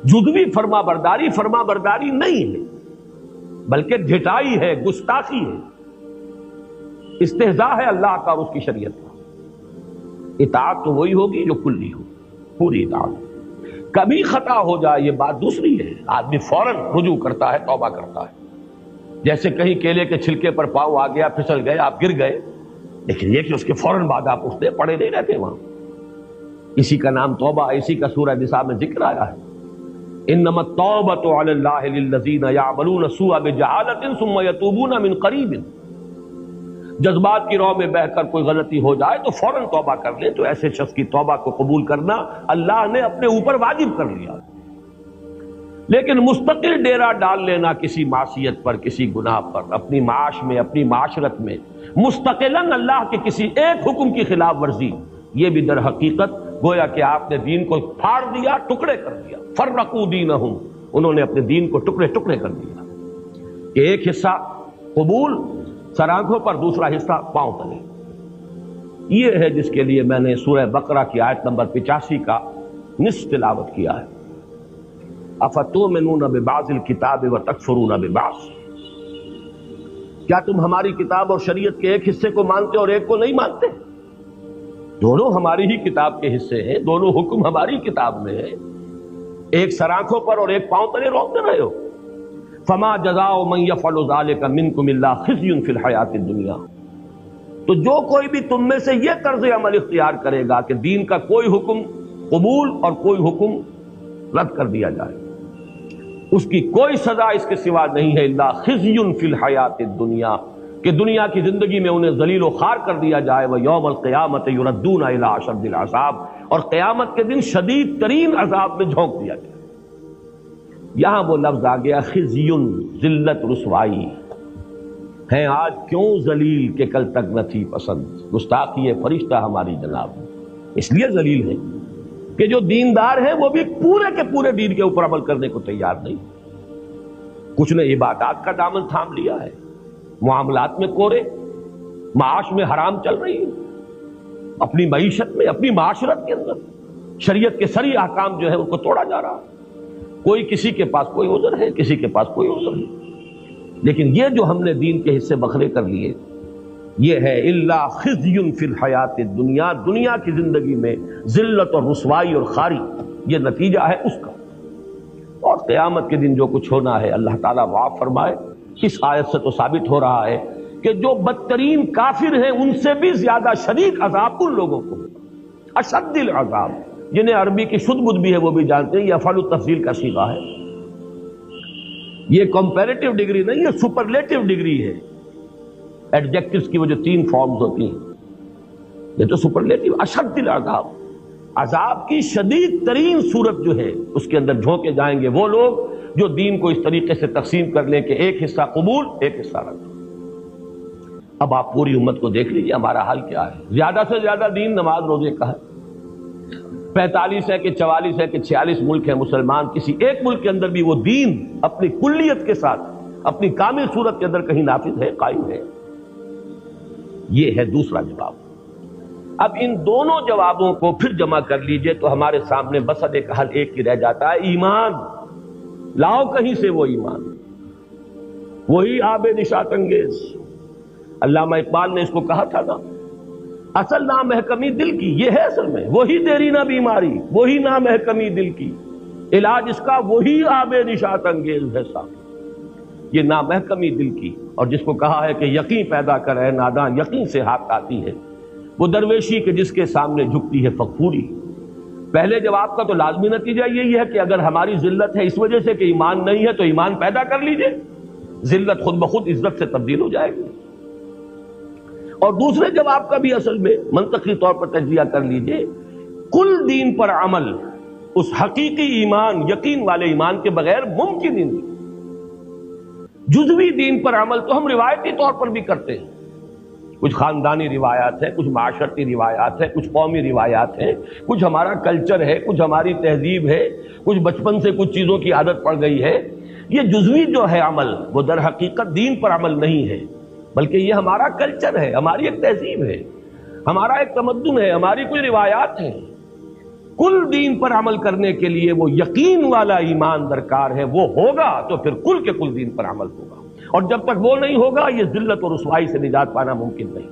جزوی فرما برداری نہیں ہے، بلکہ ڈھٹائی ہے، گستاخی ہے، استہزاء ہے اللہ کا اور اس کی شریعت کا۔ اطاعت تو وہی ہوگی جو کلی ہو، پوری اطاعت۔ کبھی خطا ہو جائے یہ بات دوسری ہے، آدمی فوراً رجوع کرتا ہے، توبہ کرتا ہے۔ جیسے کہیں کیلے کے چھلکے پر پاؤں آ گیا، پھسل گئے، آپ گر گئے، لیکن یہ کہ اس کے فوراً بعد آپ اٹھتے پڑے نہیں رہتے وہاں۔ اسی کا نام توبہ، اسی کا سورہ نساء میں ذکر آیا ہے، انما التوبۃ علی اللہ للذین یعملون السوء بجہالۃ ثم یتوبون من قریب۔ جذبات کی راہ میں بہ کر کوئی غلطی ہو جائے تو فوراً توبہ کر لیں، تو ایسے شخص کی توبہ کو قبول کرنا اللہ نے اپنے اوپر واجب کر لیا۔ لیکن مستقل ڈیرا ڈال لینا کسی معصیت پر، کسی گناہ پر، اپنی معاش میں، اپنی معاشرت میں مستقلاً اللہ کے کسی ایک حکم کی خلاف ورزی، یہ بھی در حقیقت گویا کہ آپ نے دین کو پھاڑ دیا، ٹکڑے کر دیا۔ فرقوا دینہم، انہوں نے اپنے دین کو ٹکڑے ٹکڑے کر دیا کہ ایک حصہ قبول سر آنکھوں پر، دوسرا حصہ پاؤں تلے۔ یہ ہے جس کے لیے میں نے سورہ بقرہ کی آیت نمبر 85 کا نصف تلاوت کیا ہے۔ افتؤمنون ببعض الکتاب وتکفرون ببعض، کیا تم ہماری کتاب اور شریعت کے ایک حصے کو مانتے اور ایک کو نہیں مانتے؟ دونوں ہماری ہی کتاب کے حصے ہیں، دونوں حکم ہماری کتاب میں ہیں، ایک سر آنکھوں پر اور ایک پاؤں تلے روکتے رہے ہو۔ فما جزاء من يفعل ذلك منكم الا خزي في الحیاۃ الدنیا، تو جو کوئی بھی تم میں سے یہ طرز عمل اختیار کرے گا کہ دین کا کوئی حکم قبول اور کوئی حکم رد کر دیا جائے، اس کی کوئی سزا اس کے سوا نہیں ہے الا خزي في الحیاۃ الدنیا، کہ دنیا کی زندگی میں انہیں ذلیل و خوار کر دیا جائے، ویوم القیامۃ یردون الی اشد العذاب، اور قیامت کے دن شدید ترین عذاب میں جھونک دیا جائے۔ یہاں وہ لفظ آ گیا خزیٌ، ذلت، رسوائی ہیں آج کیوں ذلیل کہ کل تک نہ تھی پسند، گستاخی فرشتہ ہماری جناب، اس لیے ذلیل ہے کہ جو دیندار ہیں وہ بھی پورے کے پورے دین کے اوپر عمل کرنے کو تیار نہیں، کچھ نے عبادات کا دامن تھام لیا ہے، معاملات میں کورے، معاش میں حرام چل رہی ہے، اپنی معیشت میں، اپنی معاشرت کے اندر شریعت کے سری احکام جو ہے ان کو توڑا جا رہا ہے۔ کوئی کسی کے پاس کوئی عذر ہے، کسی کے پاس کوئی عذر نہیں، لیکن یہ جو ہم نے دین کے حصے بکھرے کر لیے، یہ ہے الا خزی فی الحیات الدنیا، دنیا کی زندگی میں ذلت اور رسوائی اور خاری، یہ نتیجہ ہے اس کا۔ اور قیامت کے دن جو کچھ ہونا ہے اللہ تعالیٰ معاف فرمائے، اس آیت سے تو ثابت ہو رہا ہے کہ جو بدترین کافر ہیں ان سے بھی زیادہ شدید عذاب ان لوگوں کو، اشد العذاب، جنہیں عربی کی شد بدھ بھی ہے وہ بھی جانتے ہیں، یہ افعال التفضیل کا صیغہ ہے، یہ کمپیریٹیو ڈگری نہیں ہے، سپرلیٹیو ڈگری ہے۔ ایڈجیکٹوز کی وہ جو 3 فارمز ہوتی ہیں، یہ تو سپرلیٹیو، اشد العذاب، عذاب کی شدید ترین صورت جو ہے اس کے اندر جھونکے جائیں گے وہ لوگ جو دین کو اس طریقے سے تقسیم کر لیں کہ ایک حصہ قبول، ایک حصہ رد۔ اب آپ پوری امت کو دیکھ لیجیے ہمارا حال کیا ہے۔ زیادہ سے زیادہ دین نماز روزے کا ہے، 45 ہے کہ 44 ہے کہ 46 ملک ہیں مسلمان، کسی ایک ملک کے اندر بھی وہ دین اپنی کلیت کے ساتھ، اپنی کامل صورت کے اندر کہیں نافذ ہے، قائم ہے؟ یہ ہے دوسرا جواب۔ اب ان دونوں جوابوں کو پھر جمع کر لیجئے تو ہمارے سامنے بس ایک حل ایک ہی رہ جاتا ہے، ایمان لاؤ کہیں سے، وہ ایمان، وہی آب نشاط انگیز۔ علامہ اقبال نے اس کو کہا تھا نا، اصل نامحکمی دل کی، یہ ہے اصل میں وہی دیرینہ بیماری، وہی نامحکمی دل کی، علاج اس کا وہی آب نشاط انگیز ہے صاحب، یہ نامحکمی دل کی۔ اور جس کو کہا ہے کہ یقین پیدا کر اے ناداں، یقین سے ہاتھ آتی ہے وہ درویشی کہ جس کے سامنے جھکتی ہے فغفوری۔ پہلے جواب کا تو لازمی نتیجہ یہی ہے کہ اگر ہماری ذلت ہے اس وجہ سے کہ ایمان نہیں ہے تو ایمان پیدا کر لیجئے، ذلت خود بخود عزت سے تبدیل ہو جائے گی۔ اور دوسرے جواب کا بھی اصل میں منطقی طور پر تجزیہ کر لیجئے، کل دین پر عمل اس حقیقی ایمان، یقین والے ایمان کے بغیر ممکن ہی نہیں۔ جزوی دین پر عمل تو ہم روایتی طور پر بھی کرتے ہیں، کچھ خاندانی روایات ہیں، کچھ معاشرتی روایات ہیں، کچھ قومی روایات ہیں، کچھ ہمارا کلچر ہے، کچھ ہماری تہذیب ہے، کچھ بچپن سے کچھ چیزوں کی عادت پڑ گئی ہے۔ یہ جزوی جو ہے عمل وہ در حقیقت دین پر عمل نہیں ہے، بلکہ یہ ہمارا کلچر ہے، ہماری ایک تہذیب ہے، ہمارا ایک تمدن ہے، ہماری کوئی روایات ہیں۔ کل دین پر عمل کرنے کے لیے وہ یقین والا ایمان درکار ہے، وہ ہوگا تو پھر کل کے کل دین پر عمل ہوگا، اور جب تک وہ نہیں ہوگا یہ ذلت اور رسوائی سے نجات پانا ممکن نہیں۔